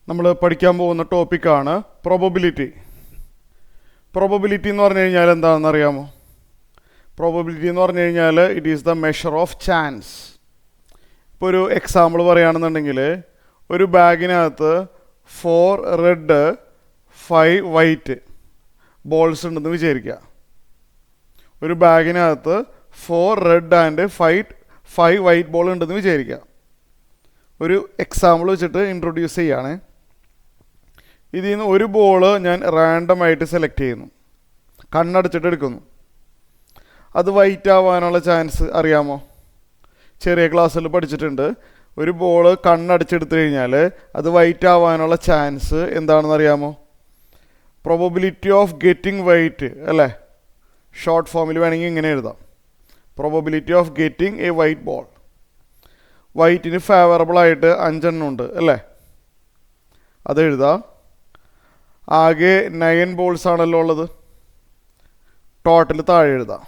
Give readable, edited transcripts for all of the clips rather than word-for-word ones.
നമ്മൾ പഠിക്കാൻ പോകുന്ന ടോപ്പിക്കാണ് പ്രോബബിലിറ്റി. പ്രോബബിലിറ്റി എന്ന് പറഞ്ഞു കഴിഞ്ഞാൽ എന്താണെന്ന് അറിയാമോ? പ്രോബബിലിറ്റി എന്ന് പറഞ്ഞു കഴിഞ്ഞാൽ it is the measure of chance. ഇപ്പോൾ ഒരു എക്സാമ്പിൾ പറയുകയാണെന്നുണ്ടെങ്കിൽ, ഒരു ബാഗിനകത്ത് 4 റെഡ് 5 വൈറ്റ് ബോൾസ് ഉണ്ടെന്ന് വിചാരിക്കുക. ഒരു ബാഗിനകത്ത് 4 റെഡ് ആൻഡ് 5 വൈറ്റ് ബോൾ ഉണ്ടെന്ന് വിചാരിക്കുക. ഒരു എക്സാമ്പിൾ വെച്ചിട്ട് ഇൻട്രൊഡ്യൂസ് ചെയ്യാണ്. ഇതിൽ നിന്ന് ഒരു ബോള് ഞാൻ റാൻഡമായിട്ട് സെലക്ട് ചെയ്യുന്നു, കണ്ണടച്ചിട്ട് എടുക്കുന്നു. അത് വൈറ്റ് ആവാനുള്ള ചാൻസ് അറിയാമോ? ചെറിയ ക്ലാസ്സിൽ പഠിച്ചിട്ടുണ്ട്. ഒരു ബോള് കണ്ണടച്ചെടുത്തു കഴിഞ്ഞാൽ അത് വൈറ്റ് ആവാനുള്ള ചാൻസ് എന്താണെന്ന് അറിയാമോ? പ്രോബബിലിറ്റി ഓഫ് ഗെറ്റിംഗ് വൈറ്റ് അല്ലേ? ഷോർട്ട് ഫോമിൽ വേണമെങ്കിൽ ഇങ്ങനെ എഴുതാം: probability of getting a white ball. വൈറ്റിന് ഫേവറബിളായിട്ട് 5 എണ്ണം ഉണ്ട് അല്ലേ? അത് എഴുതാം. ആകെ 9 ബോൾസ് ആണല്ലോ ഉള്ളത്. ടോട്ടൽ താഴെ എഴുതാം.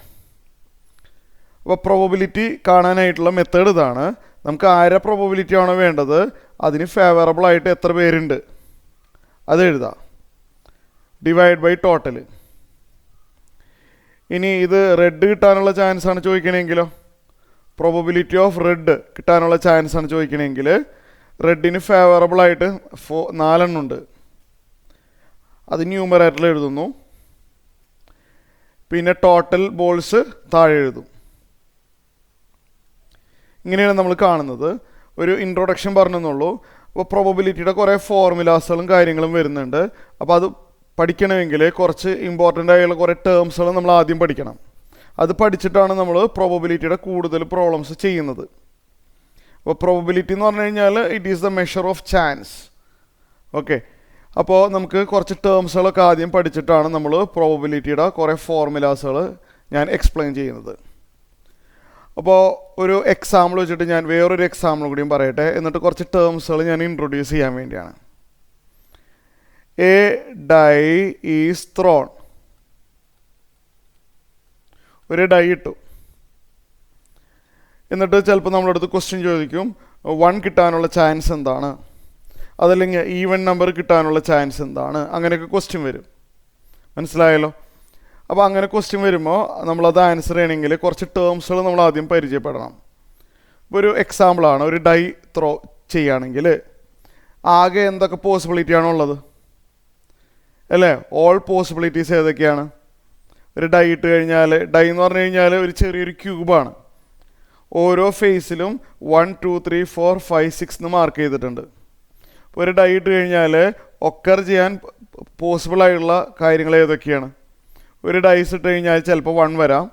അപ്പോൾ പ്രോബബിലിറ്റി കാണാനായിട്ടുള്ള മെത്തേഡ് ഇതാണ്. നമുക്ക് ആരെ പ്രോബബിലിറ്റി ആണോ വേണ്ടത്, അതിന് ഫേവറബിളായിട്ട് എത്ര പേരുണ്ട് അത് എഴുതാം. Divide by total. ഇനി ഇത് റെഡ് കിട്ടാനുള്ള ചാൻസ് ആണ് ചോദിക്കണമെങ്കിലോ, പ്രോബബിലിറ്റി ഓഫ് റെഡ് കിട്ടാനുള്ള ചാൻസ് ആണ് ചോദിക്കണമെങ്കിൽ, റെഡിന് ഫേവറബിളായിട്ട് 4 എണ്ണം ഉണ്ട്. അത് ന്യൂമറേറ്ററിൽ എഴുതുന്നു. പിന്നെ ടോട്ടൽ ബോൾസ് താഴെ എഴുതും. ഇങ്ങനെയാണ് നമ്മൾ കാണുന്നത്. ഒരു ഇൻട്രൊഡക്ഷൻ പറഞ്ഞെന്നുള്ളൂ. അപ്പോൾ പ്രോബബിലിറ്റിയുടെ കുറേ ഫോർമുലാസുകളും കാര്യങ്ങളും വരുന്നുണ്ട്. അപ്പോൾ അത് പഠിക്കണമെങ്കിൽ കുറച്ച് ഇമ്പോർട്ടൻ്റ് ആയുള്ള കുറേ ടേംസുകൾ നമ്മൾ ആദ്യം പഠിക്കണം. അത് പഠിച്ചിട്ടാണ് നമ്മൾ പ്രോബബിലിറ്റിയുടെ കൂടുതൽ പ്രോബ്ലംസ് ചെയ്യുന്നത്. അപ്പോൾ പ്രോബബിലിറ്റി എന്ന് പറഞ്ഞു കഴിഞ്ഞാൽ it is the measure of chance. Okay, അപ്പോൾ നമുക്ക് കുറച്ച് ടേംസുകളൊക്കെ ആദ്യം പഠിച്ചിട്ടാണ് നമ്മൾ പ്രോബബിലിറ്റിയുടെ കുറേ ഫോർമുലാസുകൾ ഞാൻ എക്സ്പ്ലെയിൻ ചെയ്യുന്നത്. അപ്പോൾ ഒരു എക്സാമ്പിൾ വെച്ചിട്ട് ഞാൻ വേറൊരു എക്സാമ്പിൾ കൂടിയും പറയട്ടെ, എന്നിട്ട് കുറച്ച് ടേംസുകൾ ഞാൻ ഇൻട്രൊഡ്യൂസ് ചെയ്യാൻ വേണ്ടിയാണ്. A die is thrown. ഒരു ഡൈ ഇട്ടു. എന്നിട്ട് ചിലപ്പോൾ നമ്മളടുത്ത് ക്വസ്റ്റ്യൻ ചോദിക്കും, 1 കിട്ടാനുള്ള ചാൻസ് എന്താണ്, അതല്ലെങ്കിൽ ഈവൻ നമ്പർ കിട്ടാനുള്ള ചാൻസ് എന്താണ്, അങ്ങനെയൊക്കെ ക്വസ്റ്റ്യൻ വരും. മനസ്സിലായല്ലോ? അപ്പോൾ അങ്ങനെ ക്വസ്റ്റ്യൻ വരുമ്പോൾ നമ്മളത് ആൻസർ ചെയ്യണമെങ്കിൽ കുറച്ച് ടേംസുകൾ നമ്മൾ ആദ്യം പരിചയപ്പെടണം. ഇപ്പോൾ ഒരു എക്സാമ്പിളാണ്, ഒരു ഡൈ ത്രോ ചെയ്യുകയാണെങ്കിൽ ആകെ എന്തൊക്കെ പോസിബിലിറ്റി ആണുള്ളത് അല്ലേ? ഓൾ പോസിബിലിറ്റീസ് ഏതൊക്കെയാണ്? ഒരു ഡൈ ഇട്ട് കഴിഞ്ഞാൽ, ഡൈ എന്ന് പറഞ്ഞു കഴിഞ്ഞാൽ ഒരു ചെറിയൊരു ക്യൂബാണ്. ഓരോ ഫേസിലും 1 2 3 4 5 6 എന്ന് മാർക്ക് ചെയ്തിട്ടുണ്ട്. ഒരു ഡൈ ഇട്ട് കഴിഞ്ഞാൽ ഒക്കർ ചെയ്യാൻ പോസിബിളായിട്ടുള്ള കാര്യങ്ങൾ ഏതൊക്കെയാണ്? ഒരു ഡൈസ് ഇട്ട് കഴിഞ്ഞാൽ ചിലപ്പോൾ 1 വരാം,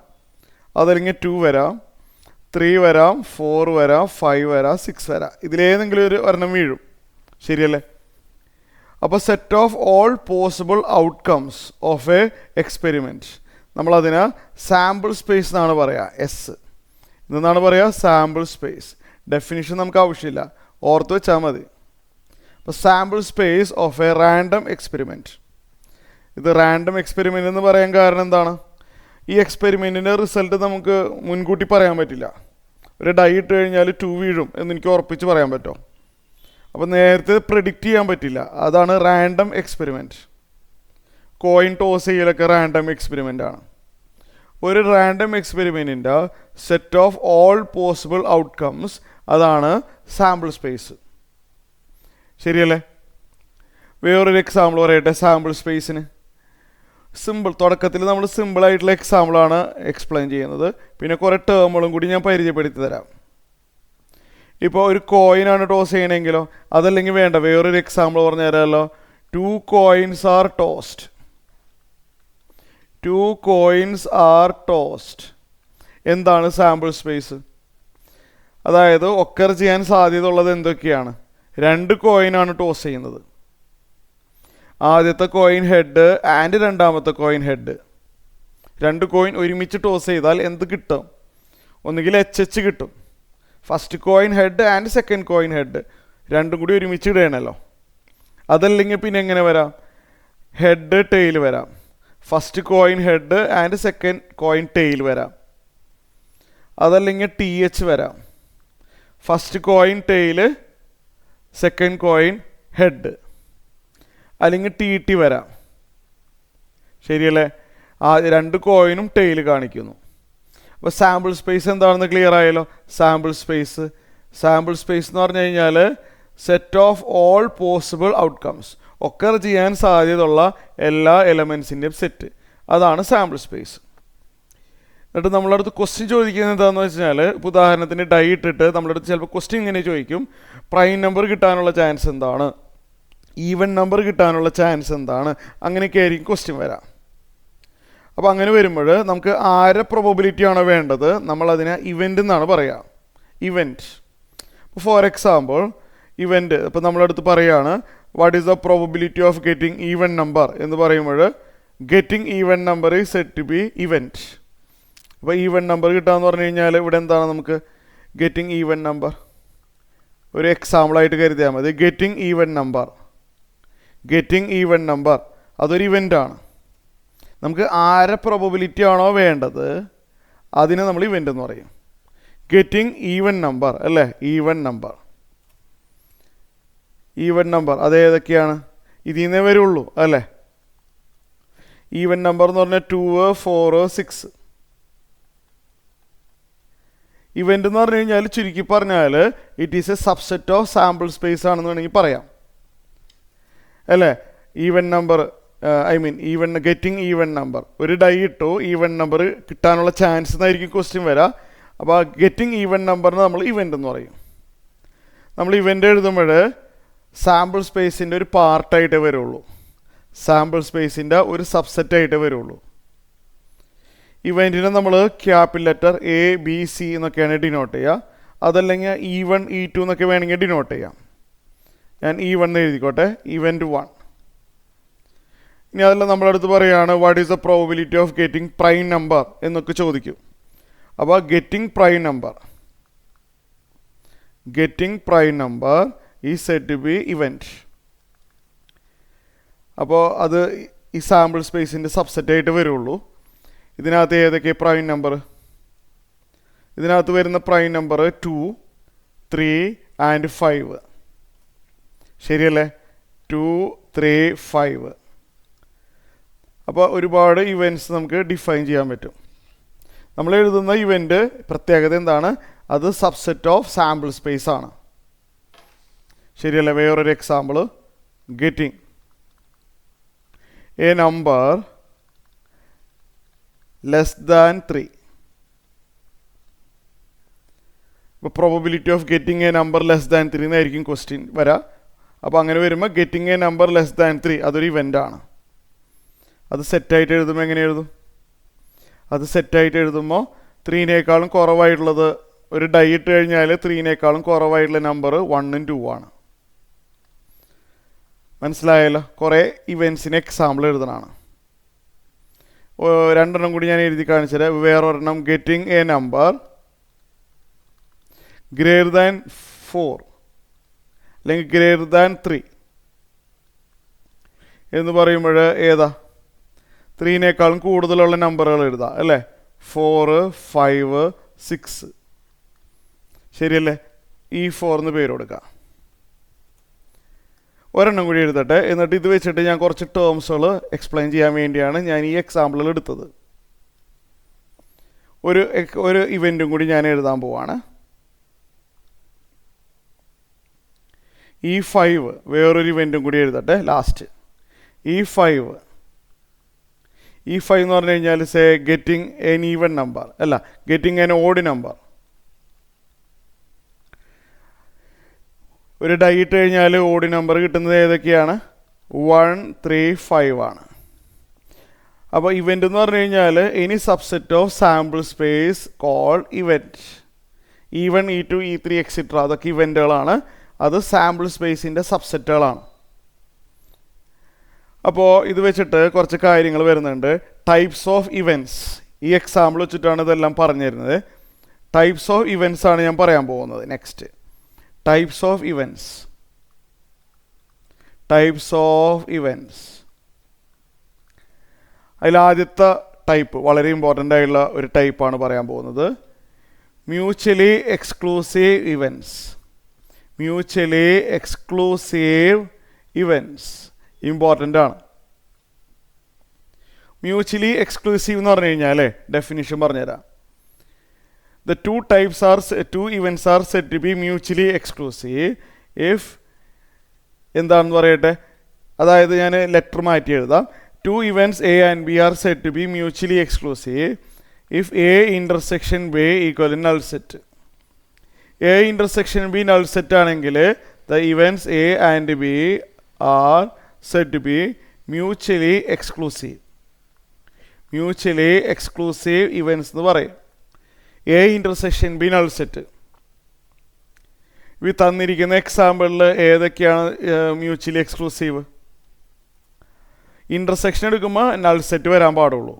അതല്ലെങ്കിൽ 2 വരാം, 3 വരാം, 4 വരാം, 5 വരാം, 6 വരാം. ഇതിലേതെങ്കിലും ഒരു ഒരെണ്ണം വീഴും. ശരിയല്ലേ? അപ്പോൾ set of all possible outcomes of A experiment, നമ്മളതിന് സാമ്പിൾ സ്പേസ് എന്നാണ് പറയുക. എസ് എന്നാണ് പറയുക, സാമ്പിൾ സ്പേസ്. ഡെഫിനിഷൻ നമുക്ക് ആവശ്യമില്ല, ഓർത്ത് വെച്ചാൽ മതി. അപ്പോൾ sample space of A random experiment. ഇത് റാൻഡം എക്സ്പെരിമെൻ്റ് എന്ന് പറയാൻ കാരണം എന്താണ്? ഈ എക്സ്പെരിമെൻറ്റിൻ്റെ റിസൾട്ട് നമുക്ക് മുൻകൂട്ടി പറയാൻ പറ്റില്ല. ഒരു ഡൈ ഇട്ട് കഴിഞ്ഞാൽ 2 വീഴും എന്ന് എനിക്ക് ഉറപ്പിച്ച് പറയാൻ പറ്റുമോ? അപ്പോൾ നേരത്തെ പ്രെഡിക്റ്റ് ചെയ്യാൻ പറ്റില്ല. അതാണ് റാൻഡം എക്സ്പെരിമെൻറ്റ്. കോയിൻ ടോസ് ചെയ്യലൊക്കെ റാൻഡം എക്സ്പെരിമെൻ്റ് ആണ്. ഒരു റാൻഡം എക്സ്പെരിമെൻറ്റിൻ്റെ set of all possible outcomes, അതാണ് സാമ്പിൾ സ്പേസ്. ശരിയല്ലേ? വേറൊരു എക്സാമ്പിൾ പറയട്ടെ സാമ്പിൾ സ്പേസിന്. സിമ്പിൾ, തുടക്കത്തിൽ നമ്മൾ സിമ്പിളായിട്ടുള്ള എക്സാമ്പിളാണ് എക്സ്പ്ലെയിൻ ചെയ്യുന്നത്. പിന്നെ കുറേ ടേമുകളും കൂടി ഞാൻ പരിചയപ്പെടുത്തി തരാം. ഇപ്പോൾ ഒരു കോയിനാണ് ടോസ് ചെയ്യണമെങ്കിലോ, അതല്ലെങ്കിൽ വേണ്ട വേറൊരു എക്സാമ്പിൾ പറഞ്ഞു തരാമല്ലോ. 2 coins are tossed. 2 coins are tossed. എന്താണ് സാമ്പിൾ സ്പേസ്? അതായത് ഒക്കർ ചെയ്യാൻ സാധ്യത ഉള്ളത് എന്തൊക്കെയാണ്? 2 കോയിനാണ് ടോസ് ചെയ്യുന്നത്. ആദ്യത്തെ കോയിൻ ഹെഡ് ആൻഡ് രണ്ടാമത്തെ കോയിൻ ഹെഡ്. 2 കോയിൻ ഒരുമിച്ച് ടോസ് ചെയ്താൽ എന്ത് കിട്ടും? ഒന്നുകിൽ HH കിട്ടും. First coin head and second coin head രണ്ടും കൂടി ഒരുമിച്ച് ഇടണമല്ലോ. അതല്ലെങ്കിൽ പിന്നെ എങ്ങനെ വരാം? ഹെഡ് ടെയിൽ വരാം. First coin head and second coin tail വരാം. അതല്ലെങ്കിൽ TH വരാം. First coin tail, second coin head. അല്ലെങ്കിൽ ടി വരാം. ശരിയല്ലേ? ആ രണ്ട് കോയിനും ടെയിൽ കാണിക്കുന്നു. അപ്പോൾ സാമ്പിൾ സ്പേസ് എന്താണെന്ന് ക്ലിയർ ആയല്ലോ. സാമ്പിൾ സ്പേസ് എന്ന് പറഞ്ഞു കഴിഞ്ഞാൽ set of all possible outcomes, occur ചെയ്യാൻ സാധ്യതയുള്ള എല്ലാ എലമെൻസിൻ്റെയും സെറ്റ്, അതാണ് സാമ്പിൾ സ്പേസ്. എന്നിട്ട് നമ്മളടുത്ത് ക്വസ്റ്റ്യൻ ചോദിക്കുന്നത് എന്താണെന്ന് വെച്ചാൽ, ഉദാഹരണത്തിന് ഡൈ ഇട്ടിട്ട് നമ്മളടുത്ത് ചിലപ്പോൾ ക്വസ്റ്റ്യൻ ഇങ്ങനെ ചോദിക്കും, പ്രൈം നമ്പർ കിട്ടാനുള്ള ചാൻസ് എന്താണ്, ഈവൻ നമ്പർ കിട്ടാനുള്ള ചാൻസ് എന്താണ്, അങ്ങനെയൊക്കെ ആയിരിക്കും ക്വസ്റ്റ്യൻ വരാം. അപ്പോൾ അങ്ങനെ വരുമ്പോൾ നമുക്ക് ആരെ പ്രോബബിലിറ്റി ആണോ വേണ്ടത്, നമ്മളതിനെ ഇവൻ്റ് എന്നാണ് പറയുക. ഇവൻറ്റ്. ഫോർ എക്സാമ്പിൾ ഇവൻറ്റ്, ഇപ്പോൾ നമ്മളടുത്ത് പറയുകയാണ് what is the probability of getting even number എന്ന് പറയുമ്പോൾ, getting even number is set to be event. അപ്പോൾ ഈവൻ നമ്പർ കിട്ടാന്ന് പറഞ്ഞു കഴിഞ്ഞാൽ ഇവിടെ എന്താണ് നമുക്ക് ഗെറ്റിംഗ് ഈവൻ നമ്പർ ഒരു എക്സാമ്പിളായിട്ട് കരുതിയാൽ മതി. ഗെറ്റിംഗ് ഈവൻ നമ്പർ അതൊരു ഇവൻ്റാണ്. നമുക്ക് ആരെ പ്രോബബിലിറ്റി ആണോ വേണ്ടത് അതിനെ നമ്മൾ ഇവൻ്റ് എന്ന് പറയും. ഗെറ്റിംഗ് ഈവൻ നമ്പർ അല്ലേ, ഈവൻ നമ്പർ അത് ഏതൊക്കെയാണ്, ഇതിൽ നിന്നേ വരുള്ളൂ അല്ലേ. ഈവൻ നമ്പർ എന്ന് പറഞ്ഞാൽ 2, 4, 6. ഇവൻ്റ് എന്ന് പറഞ്ഞു കഴിഞ്ഞാൽ ചുരുക്കി പറഞ്ഞാൽ it is A subset of sample space ആണെന്ന് വേണമെങ്കിൽ പറയാം അല്ലേ. Even number getting even number, ഒരു ഡൈ ഇട്ടു ഈവൻ നമ്പർ കിട്ടാനുള്ള ചാൻസ് എന്നായിരിക്കും ക്വസ്റ്റ്യൻ വരാം. അപ്പോൾ ഗെറ്റിംഗ് ഈവൻ നമ്പറിന് നമ്മൾ ഇവൻ്റ് എന്ന് പറയും. നമ്മൾ ഇവൻ്റ് എഴുതുമ്പോൾ സാമ്പിൾ സ്പേസിൻ്റെ ഒരു പാർട്ടായിട്ടേ വരുള്ളൂ, സാമ്പിൾ സ്പേസിൻ്റെ ഒരു സബ്സെറ്റായിട്ടേ വരുള്ളൂ. ഇവൻറ്റിനെ നമ്മൾ ക്യാപിറ്റൽ ലെറ്റർ ABC എന്നൊക്കെയാണ് ഡിനോട്ട് ചെയ്യുക. അതല്ലെങ്കിൽ E1, E2 എന്നൊക്കെ വേണമെങ്കിൽ ഡിനോട്ട് ചെയ്യാം. ഞാൻ E1 എഴുതിക്കോട്ടെ, ഇവൻറ്റ് 1. ഇനി അതെല്ലാം നമ്മളടുത്ത് പറയുകയാണ് what is the probability of getting prime number എന്നൊക്കെ ചോദിക്കും. അപ്പോൾ getting prime number is set to be event. അപ്പോൾ അത് ഈ സാമ്പിൾ സ്പേസിൻ്റെ സബ്സെറ്റായിട്ട് വരുള്ളൂ. ഇതിനകത്ത് ഏതൊക്കെ പ്രൈം നമ്പർ, ഇതിനകത്ത് വരുന്ന പ്രൈം നമ്പർ 2, 3 ആൻഡ് 5. ശരിയല്ലേ? 2, 3, 5. അപ്പോൾ ഒരുപാട് ഇവൻറ്റ്സ് നമുക്ക് ഡിഫൈൻ ചെയ്യാൻ പറ്റും. നമ്മൾ എഴുതുന്ന ഇവൻ്റ് പ്രത്യേകത എന്താണ്, അത് സബ്സെറ്റ് ഓഫ് സാമ്പിൾ സ്പേസ് ആണ്. ശരിയല്ലേ? വേറൊരു example, getting a number less than 3. ഇപ്പോൾ probability of getting a number less than 3 എന്നായിരിക്കും ക്വസ്റ്റ്യൻ വരാം. അപ്പോൾ അങ്ങനെ വരുമ്പോൾ getting a number less than 3 അതൊരു ഇവൻ്റാണ്. അത് സെറ്റായിട്ട് എഴുതുമ്പോൾ എങ്ങനെ എഴുതും, അത് സെറ്റായിട്ട് എഴുതുമ്പോൾ 3നേക്കാളും കുറവായിട്ടുള്ളത് ഒരു ഡൈ ഇട്ട് കഴിഞ്ഞാൽ 3നേക്കാളും കുറവായിട്ടുള്ള നമ്പർ 1ഉം 2ഉം ആണ്. മനസ്സിലായല്ലോ? കുറേ ഇവൻറ്റ്സിന് എക്സാമ്പിൾ എഴുതണമാണ്. രണ്ടെണ്ണം കൂടി ഞാൻ എഴുതി കാണിച്ചുതരാം. വേറൊരെണ്ണം getting a number greater than 4 അല്ലെങ്കിൽ ഗ്രേറ്റർ ദാൻ 3 എന്ന് പറയുമ്പോൾ ഏതാ, 3നേക്കാളും കൂടുതലുള്ള നമ്പറുകൾ എഴുതാം അല്ലേ. 4, 5, 6. ശരിയല്ലേ? E4 എന്ന് പേര് കൊടുക്കാം. ഒരെണ്ണം കൂടി എഴുതട്ടെ. എന്നിട്ട് ഇത് വെച്ചിട്ട് ഞാൻ കുറച്ച് ടേംസുകൾ എക്സ്പ്ലെയിൻ ചെയ്യാൻ വേണ്ടിയാണ് ഞാൻ ഈ എക്സാമ്പിളുകൾ എടുത്തത്. ഒരു ഇവൻറ്റും കൂടി ഞാൻ എഴുതാൻ പോവാണ്. E5 വേറൊരു ഇവൻറ്റും കൂടി എഴുതട്ടെ ലാസ്റ്റ്. E5 എന്ന് പറഞ്ഞു കഴിഞ്ഞാൽ ഗെറ്റിംഗ് എൻ ഈവൻ നമ്പർ അല്ല, ഗെറ്റിംഗ് എൻ ഓഡ് നമ്പർ. ഒരു ഡൈ ഇട്ട് കഴിഞ്ഞാൽ ഓഡ് നമ്പർ കിട്ടുന്നത് ഏതൊക്കെയാണ്, 1, 3, 5 ആണ്. അപ്പോൾ ഇവൻ്റ് എന്ന് പറഞ്ഞു കഴിഞ്ഞാൽ any subset of sample space called event. E1, E2, E3 etcetera അതൊക്കെ ഇവൻറ്റുകളാണ്. അത് സാമ്പിൾ സ്പേസിൻ്റെ സബ്സെറ്റുകളാണ്. അപ്പോൾ ഇത് വെച്ചിട്ട് കുറച്ച് കാര്യങ്ങൾ വരുന്നുണ്ട്. ടൈപ്സ് ഓഫ് ഇവൻറ്റ്സ്, ഈ എക്സാമ്പിൾ വെച്ചിട്ടാണ് ഇതെല്ലാം പറഞ്ഞു തരുന്നത്. ടൈപ്സ് ഓഫ് ഇവൻറ്റ്സ് ആണ് ഞാൻ പറയാൻ പോകുന്നത് നെക്സ്റ്റ്. ടൈപ്സ് ഓഫ് ഇവൻറ്റ്സ് അതിലാദ്യത്തെ ടൈപ്പ് വളരെ ഇമ്പോർട്ടൻ്റ് ആയിട്ടുള്ള ഒരു ടൈപ്പാണ് പറയാൻ പോകുന്നത്. Mutually exclusive events. ഇമ്പോർട്ടൻ്റ് ആണ്. മ്യൂച്വലി എക്സ്ക്ലൂസീവ് എന്ന് പറഞ്ഞു കഴിഞ്ഞാൽ ഡെഫിനിഷൻ പറഞ്ഞുതരാം. The two events are said to be mutually exclusive if എന്താണെന്ന് പറയട്ടെ, അതായത് ഞാൻ ലെറ്റർ മാറ്റി എഴുതാം. 2 events A and B are said to be mutually exclusive if A intersection B equal to null set. A intersection B null set ആണെങ്കിൽ the events A and B are said to be mutually exclusive. Mutually exclusive events എന്ന് പറയും. A intersection B null set. ഈ തന്നിരിക്കുന്ന എക്സാമ്പിളിൽ ഏതൊക്കെയാണ് mutually exclusive? Intersection എടുക്കുമ്പോൾ null set വരാൻ പാടുള്ളൂ.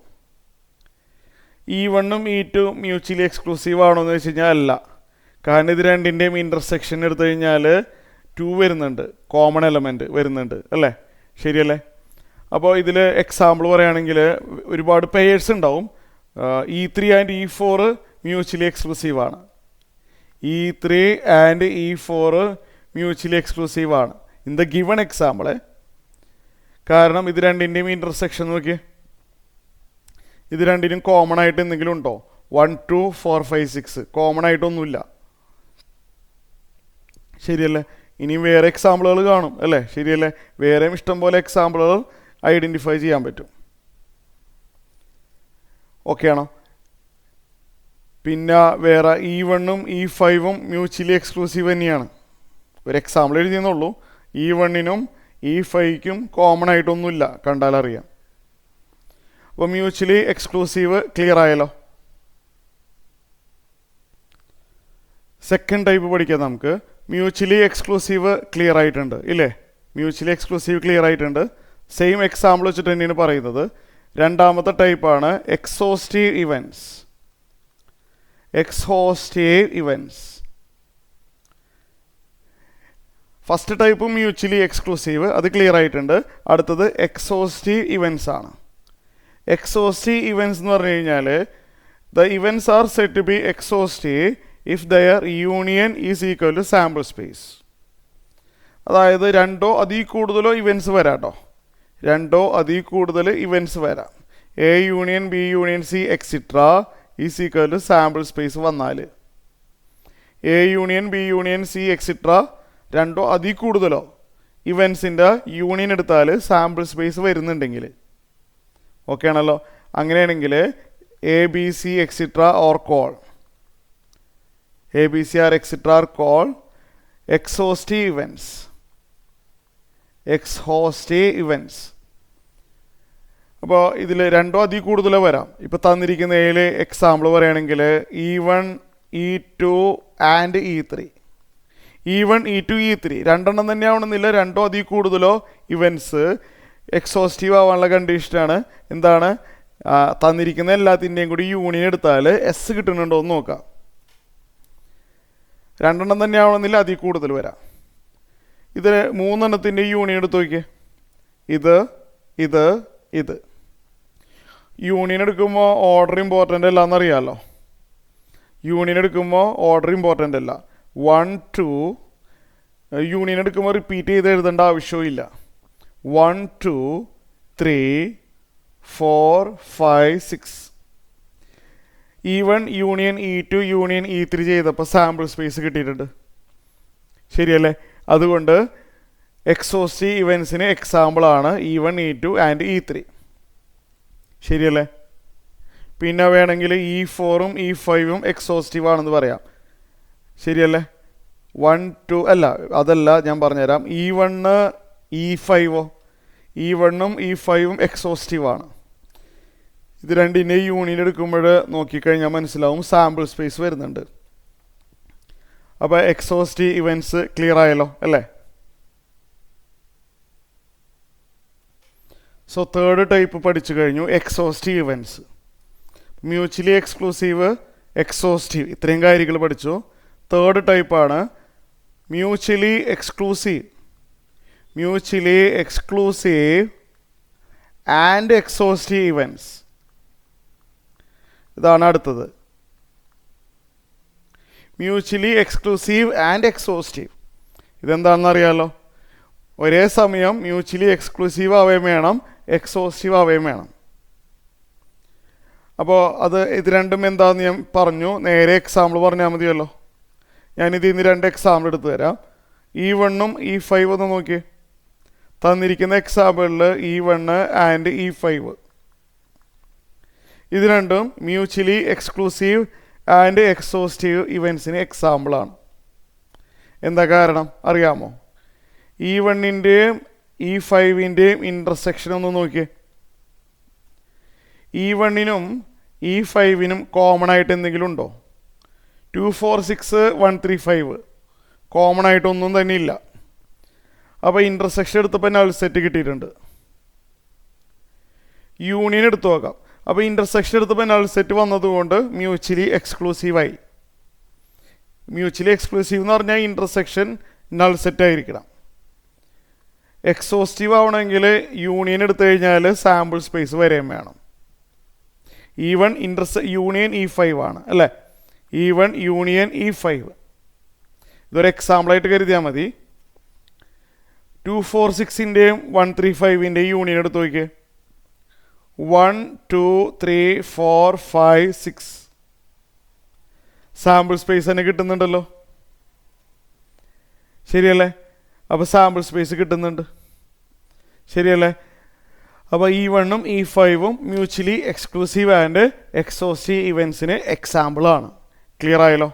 E1ഉം E2 mutually exclusive ആണോ എന്ന് വെച്ച് കഴിഞ്ഞാൽ അല്ല. കാരണം ഇത് രണ്ടിൻ്റെയും ഇൻ്റർസെക്ഷൻ എടുത്തു കഴിഞ്ഞാൽ 2 വരുന്നുണ്ട്, കോമൺ എലമെൻറ്റ് വരുന്നുണ്ട് അല്ലേ, ശരിയല്ലേ? അപ്പോൾ ഇതിൽ എക്സാമ്പിൾ പറയുകയാണെങ്കിൽ ഒരുപാട് പെയേഴ്സ് ഉണ്ടാവും. E3 and E4 mutually exclusive ആണ്. E3 and E4 mutually exclusive ആണ് ഇൻ ദ ഗിവൺ എക്സാമ്പിള്. കാരണം ഇത് രണ്ടിൻ്റെയും ഇൻ്റർസെക്ഷൻ നോക്കി, ഇത് രണ്ടിനും കോമൺ ആയിട്ട് എന്തെങ്കിലും ഉണ്ടോ? 1 2 4 5 6 കോമൺ ആയിട്ടൊന്നുമില്ല, ശരിയല്ലേ? ഇനിയും വേറെ എക്സാമ്പിളുകൾ കാണും അല്ലേ, ശരിയല്ലേ? വേറെയും ഇഷ്ടംപോലെ എക്സാമ്പിളുകൾ ഐഡൻറ്റിഫൈ ചെയ്യാൻ പറ്റും. ഓക്കെ ആണോ? പിന്നെ വേറെ E1ഉം E5ഉം മ്യൂച്വലി എക്സ്ക്ലൂസീവ് തന്നെയാണ്. ഒരു എക്സാമ്പിൾ എഴുതിയെന്നുള്ളൂ. E1നും E5ക്കും കോമൺ ആയിട്ടൊന്നുമില്ല, കണ്ടാലറിയാം. അപ്പോൾ മ്യൂച്വലി എക്സ്ക്ലൂസീവ് ക്ലിയർ ആയല്ലോ. സെക്കൻഡ് ടൈപ്പ് പഠിക്കാം നമുക്ക്. മ്യൂച്വലി എക്സ്ക്ലൂസീവ് ക്ലിയർ ആയിട്ടുണ്ട് ഇല്ലേ? മ്യൂച്വലി എക്സ്ക്ലൂസീവ് ക്ലിയർ ആയിട്ടുണ്ട്. സെയിം എക്സാമ്പിൾ വെച്ചിട്ട് തന്നെയാണ് പറയുന്നത്. രണ്ടാമത്തെ ടൈപ്പാണ് exhaustive events. Exhaustive events. First type mutually exclusive, അത് ക്ലിയർ ആയിട്ടുണ്ട്. അടുത്തത് എക്സോസ്റ്റീവ് ഇവൻറ്റ്സ് ആണ്. എക്സോസ്റ്റീവ് ഇവൻറ്റ്സ് എന്ന് പറഞ്ഞു കഴിഞ്ഞാൽ the events are said to be exhaustive if their union is equal to sample space. അതായത് രണ്ടോ അതിൽ കൂടുതലോ ഇവൻറ്റ്സ് വരാം കേട്ടോ. രണ്ടോ അതിൽ കൂടുതൽ ഇവൻറ്റ്സ് വരാം. A union B union C extra is equal to sample space വന്നാൽ, A union B union C extra രണ്ടോ അതിൽ കൂടുതലോ ഇവൻറ്റ്സിൻ്റെ യൂണിയൻ എടുത്താൽ സാമ്പിൾ സ്പേസ് വരുന്നുണ്ടെങ്കിൽ, ഓക്കെ ആണല്ലോ? അങ്ങനെയാണെങ്കിൽ A B C extra are call, A B C are extra are call exhaustive events. Exhaustive events. അപ്പോൾ ഇതിൽ രണ്ടോ അതിൽ കൂടുതലോ വരാം. ഇപ്പോൾ തന്നിരിക്കുന്ന ഏഴ് എക്സാമ്പിൾ പറയുകയാണെങ്കിൽ E1 E2 and E3. E1 E2 E3 രണ്ടെണ്ണം തന്നെ ആവണമെന്നില്ല, രണ്ടോ അതിൽ കൂടുതലോ ഇവൻറ്റ്സ് എക്സോസ്റ്റീവ് ആവാനുള്ള കണ്ടീഷനാണ് എന്താണ്? തന്നിരിക്കുന്ന എല്ലാത്തിൻ്റെയും കൂടി യൂണിയൻ എടുത്താൽ എസ് കിട്ടുന്നുണ്ടോ എന്ന് നോക്കാം. രണ്ടെണ്ണം തന്നെ ആവണമെന്നില്ല, അതിൽ കൂടുതൽ വരാം. ഇത് മൂന്നെണ്ണത്തിൻ്റെ യൂണിയൻ എടുത്ത് നോക്കിയേ. ഇത് ഇത് ഇത് യൂണിയൻ എടുക്കുമ്പോൾ ഓർഡർ ഇമ്പോർട്ടൻ്റ് അല്ല എന്നറിയാമല്ലോ. യൂണിയൻ എടുക്കുമ്പോൾ ഓർഡർ ഇമ്പോർട്ടൻ്റ് അല്ല. 1 2 യൂണിയൻ എടുക്കുമ്പോൾ റിപ്പീറ്റ് ചെയ്ത് എഴുതേണ്ട ആവശ്യമില്ല. 1 2 3 4 5 6. E1 union E2 union E3 ചെയ്തപ്പോൾ സാമ്പിൾ സ്പേസ് കിട്ടിയിട്ടുണ്ട്, ശരിയല്ലേ? അതുകൊണ്ട് എക്സോസ്റ്റീവ് ഇവൻറ്റ്സിന് എക്സാമ്പിളാണ് E1 E2 ആൻഡ് E3, ശരിയല്ലേ? പിന്നെ വേണമെങ്കിൽ E4ഉം E5ഉം എക്സോസ്റ്റീവ് ആണെന്ന് പറയാം, ശരിയല്ലേ? 1 2 അല്ല, അതല്ല ഞാൻ പറഞ്ഞുതരാം. E1 E5ഓ, E1ഉം E5ഉം എക്സോസ്റ്റീവ് ആണ്. ഇത് രണ്ടിൻ്റെ യൂണിയൻ എടുക്കുമ്പോൾ നോക്കിക്കഴിഞ്ഞാൽ മനസ്സിലാവും സാമ്പിൾ സ്പേസ് വരുന്നുണ്ട്. അപ്പോൾ എക്സോസ്റ്റീവ് ഇവൻറ്റ്സ് ക്ലിയർ ആയല്ലോ അല്ലേ? സോ തേർഡ് ടൈപ്പ് പഠിച്ചു കഴിഞ്ഞു, exhaustive events. Mutually exclusive, exhaustive, ഇത്രയും കാര്യങ്ങൾ പഠിച്ചു. തേർഡ് ടൈപ്പാണ് mutually exclusive. Mutually exclusive and exhaustive events. ഇതാണ് അടുത്തത്. മ്യൂച്വലി എക്സ്ക്ലൂസീവ് ആൻഡ് എക്സോസ്റ്റീവ് ഇതെന്താണെന്ന് അറിയാമല്ലോ. ഒരേ സമയം മ്യൂച്വലി എക്സ്ക്ലൂസീവ് ആവുകയും വേണം, എക്സോസ്റ്റീവ് ആവുകയും വേണം. അപ്പോൾ ഇത് രണ്ടും എന്താണെന്ന് ഞാൻ പറഞ്ഞു. നേരെ എക്സാമ്പിൾ പറഞ്ഞാൽ മതിയല്ലോ. ഞാനിതിൽ നിന്ന് 2 എക്സാമ്പിൾ എടുത്തു തരാം. E1ഉം E5 ഒന്ന് നോക്കിയേ. തന്നിരിക്കുന്ന എക്സാമ്പിളിൽ E1 ആൻഡ് E5 ഇത് രണ്ടും മ്യൂച്വലി എക്സ്ക്ലൂസീവ് ആൻഡ് എക്സോസ്റ്റീവ് ഇവൻസിന് എക്സാമ്പിളാണ്. എന്താ കാരണം അറിയാമോ? E1ൻ്റെയും E5ൻ്റെയും ഇൻ്റർസെക്ഷൻ ഒന്ന് നോക്കിയേ. E1നും E5നും കോമൺ ആയിട്ട് എന്തെങ്കിലും ഉണ്ടോ? 2 4 6 1 3 5 കോമൺ ആയിട്ടൊന്നും തന്നെ ഇല്ല. അപ്പോൾ ഇൻ്റർസെക്ഷൻ എടുത്തപ്പോൾ നൾ സെറ്റ് കിട്ടിയിട്ടുണ്ട്. യൂണിയൻ എടുത്തു നോക്കാം. അപ്പോൾ ഇൻ്റർസെക്ഷൻ എടുത്തപ്പോൾ നൾ സെറ്റ് വന്നതുകൊണ്ട് മ്യൂച്വലി എക്സ്ക്ലൂസീവായി. മ്യൂച്വലി എക്സ്ക്ലൂസീവ് എന്ന് പറഞ്ഞാൽ ഇൻ്റർസെക്ഷൻ നൾ സെറ്റ് ആയിരിക്കണം. എക്സോസ്റ്റീവ് ആവണമെങ്കിൽ യൂണിയൻ എടുത്തു കഴിഞ്ഞാൽ സാമ്പിൾ സ്പേസ് വരെയും വേണം. E1 യൂണിയൻ E5 ആണ് അല്ലേ? E1 യൂണിയൻ E5 ഇതൊരു എക്സാമ്പിളായിട്ട് കരുതിയാൽ മതി. 2 4 6ൻ്റെയും 1 3 5ൻ്റെയും യൂണിയൻ എടുത്ത് നോക്കിയേ. 1 2 3 4 5 6 സാമ്പിൾ സ്പേസ് തന്നെ കിട്ടുന്നുണ്ടല്ലോ, ശരിയല്ലേ? അപ്പോൾ സാമ്പിൾ സ്പേസ് കിട്ടുന്നുണ്ട്, ശരിയല്ലേ? അപ്പോൾ E1ഉം E5ഉം മ്യൂച്വലി എക്സ്ക്ലൂസീവ് ആൻഡ് എക്സോസ്റ്റീവ് ഇവൻസിന് എക്സാമ്പിളാണ്. ക്ലിയർ ആയല്ലോ?